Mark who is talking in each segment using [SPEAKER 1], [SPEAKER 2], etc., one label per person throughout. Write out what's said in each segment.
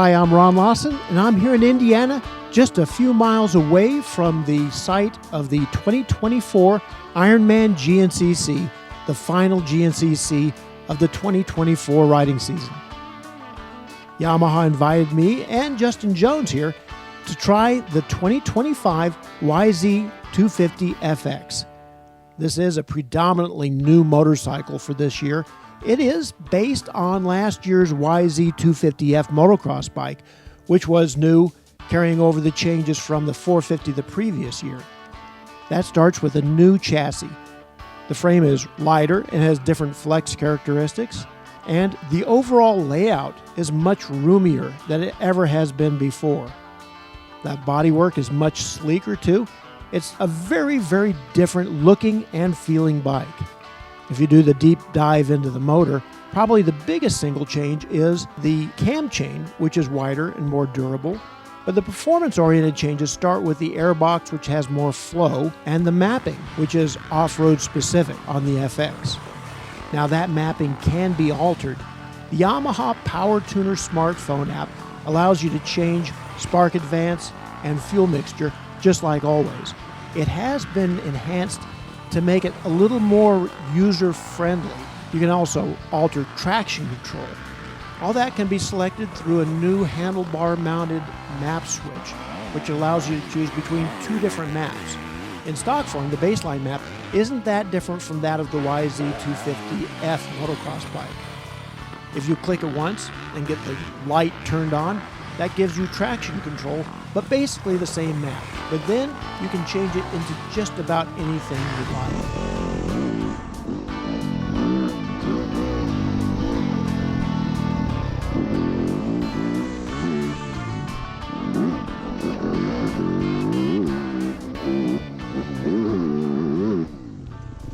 [SPEAKER 1] Hi, I'm Ron Lawson, and I'm here in Indiana, just a few miles away from the site of the 2024 Ironman GNCC, the final GNCC of the 2024 riding season. Yamaha invited me and Justin Jones here to try the 2025 YZ250FX. This is a predominantly new motorcycle for this year. It is based on last year's YZ250F motocross bike, which was new, carrying over the changes from the 450 the previous year. That starts with a new chassis. The frame is lighter and has different flex characteristics, and the overall layout is much roomier than it ever has been before. That bodywork is much sleeker too. It's a very, very different looking and feeling bike. If you do the deep dive into the motor, probably the biggest single change is the cam chain, which is wider and more durable. But the performance-oriented changes start with the airbox, which has more flow, and the mapping, which is off-road specific on the FX. Now that mapping can be altered. The Yamaha Power Tuner smartphone app allows you to change spark advance and fuel mixture just like always. It has been enhanced to make it a little more user-friendly. You can also alter traction control. All that can be selected through a new handlebar-mounted map switch, which allows you to choose between two different maps. In stock form, the baseline map isn't that different from that of the YZ250F motocross bike. If you click it once and get the light turned on, that gives you traction control, but basically the same map. But then you can change it into just about anything you'd like.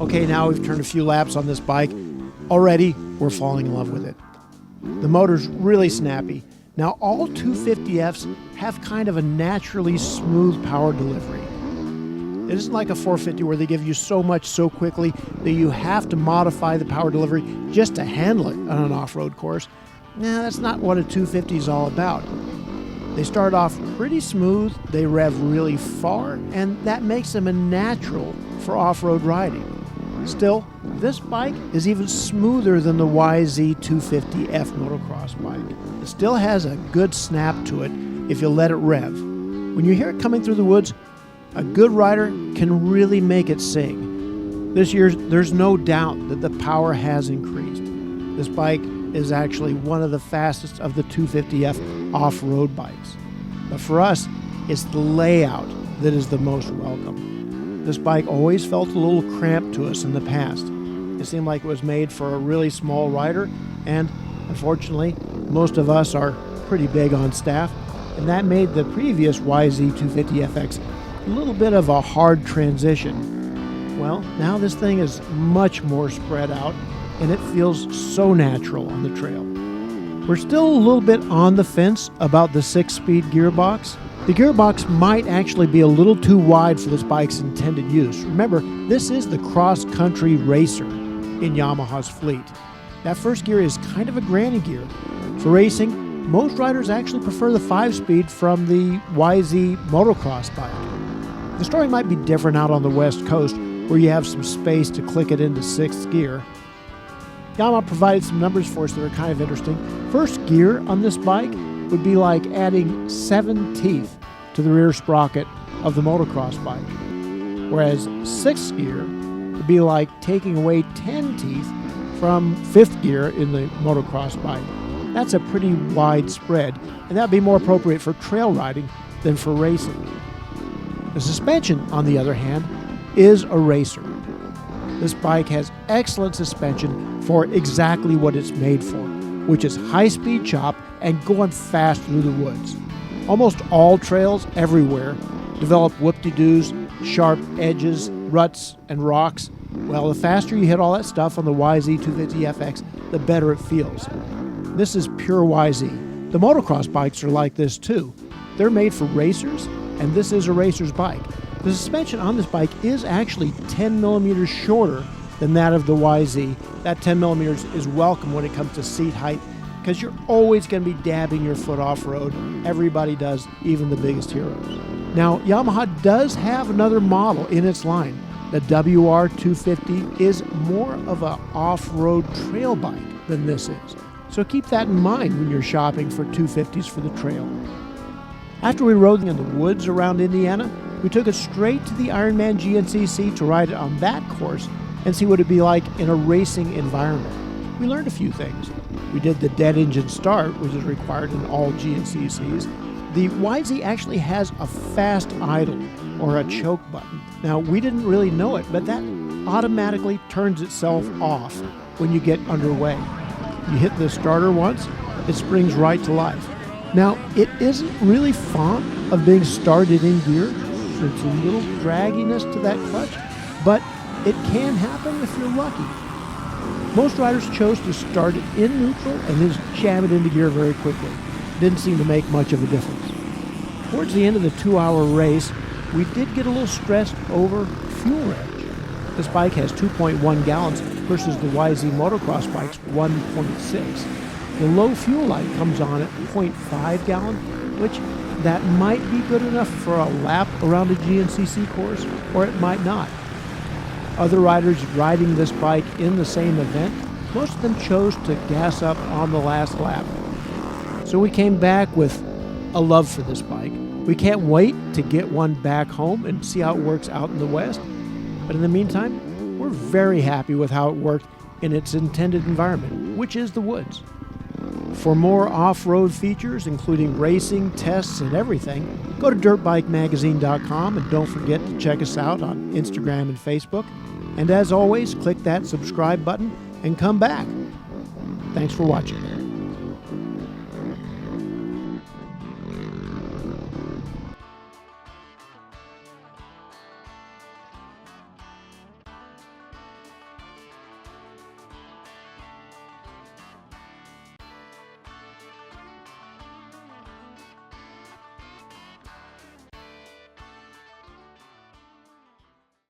[SPEAKER 1] Okay, now we've turned a few laps on this bike. Already, we're falling in love with it. The motor's really snappy. Now, all 250Fs have kind of a naturally smooth power delivery. It isn't like a 450 where they give you so much so quickly that you have to modify the power delivery just to handle it on an off-road course. Nah, that's not what a 250 is all about. They start off pretty smooth, they rev really far, and that makes them a natural for off-road riding. Still, this bike is even smoother than the YZ250F motocross bike. It still has a good snap to it if you let it rev. When you hear it coming through the woods, a good rider can really make it sing. This year, there's no doubt that the power has increased. This bike is actually one of the fastest of the 250F off-road bikes. But for us, it's the layout that is the most welcome. This bike always felt a little cramped to us in the past. It seemed like it was made for a really small rider, and unfortunately, most of us are pretty big on staff, and that made the previous YZ250FX a little bit of a hard transition. Well, now this thing is much more spread out, and it feels so natural on the trail. We're still a little bit on the fence about the 6-speed gearbox. The gearbox might actually be a little too wide for this bike's intended use. Remember, this is the cross-country racer in Yamaha's fleet. That first gear is kind of a granny gear. For racing, most riders actually prefer the 5-speed from the YZ motocross bike. The story might be different out on the West Coast, where you have some space to click it into 6th gear. Yamaha provided some numbers for us that are kind of interesting. First gear on this bike would be like adding 7 teeth to the rear sprocket of the motocross bike, whereas 6th gear would be like taking away 10 teeth from 5th gear in the motocross bike. That's a pretty wide spread, and that would be more appropriate for trail riding than for racing. The suspension, on the other hand, is a racer. This bike has excellent suspension for exactly what it's made for, which is high-speed chop and going fast through the woods. Almost all trails everywhere develop whoop-de-doos, sharp edges, ruts, and rocks. Well, the faster you hit all that stuff on the YZ250FX, the better it feels. This is pure YZ. The motocross bikes are like this too. They're made for racers, and this is a racer's bike. The suspension on this bike is actually 10 millimeters shorter than that of the YZ. That 10 millimeters is welcome when it comes to seat height because you're always going to be dabbing your foot off-road. Everybody does, even the biggest heroes. Now, Yamaha does have another model in its line. The WR250 is more of an off-road trail bike than this is. So keep that in mind when you're shopping for 250s for the trail. After we rode in the woods around Indiana, we took it straight to the Ironman GNCC to ride it on that course and see what it'd be like in a racing environment. We learned a few things. We did the dead engine start, which is required in all GNCCs. The YZ actually has a fast idle, or a choke button. Now, we didn't really know it, but that automatically turns itself off when you get underway. You hit the starter once, it springs right to life. Now, it isn't really fond of being started in gear. There's a little dragginess to that clutch, but it can happen if you're lucky. Most riders chose to start it in neutral and then jam it into gear very quickly. Didn't seem to make much of a difference. Towards the end of the 2-hour race, we did get a little stressed over fuel range. This bike has 2.1 gallons versus the YZ motocross bike's 1.6. The low fuel light comes on at 0.5 gallon, which that might be good enough for a lap around a GNCC course, or it might not. Other riders riding this bike in the same event, most of them chose to gas up on the last lap. So we came back with a love for this bike. We can't wait to get one back home and see how it works out in the West. But in the meantime, we're very happy with how it worked in its intended environment, which is the woods. For more off-road features, including racing, tests, and everything, go to dirtbikemagazine.com and don't forget to check us out on Instagram and Facebook. And as always, click that subscribe button and come back. Thanks for watching.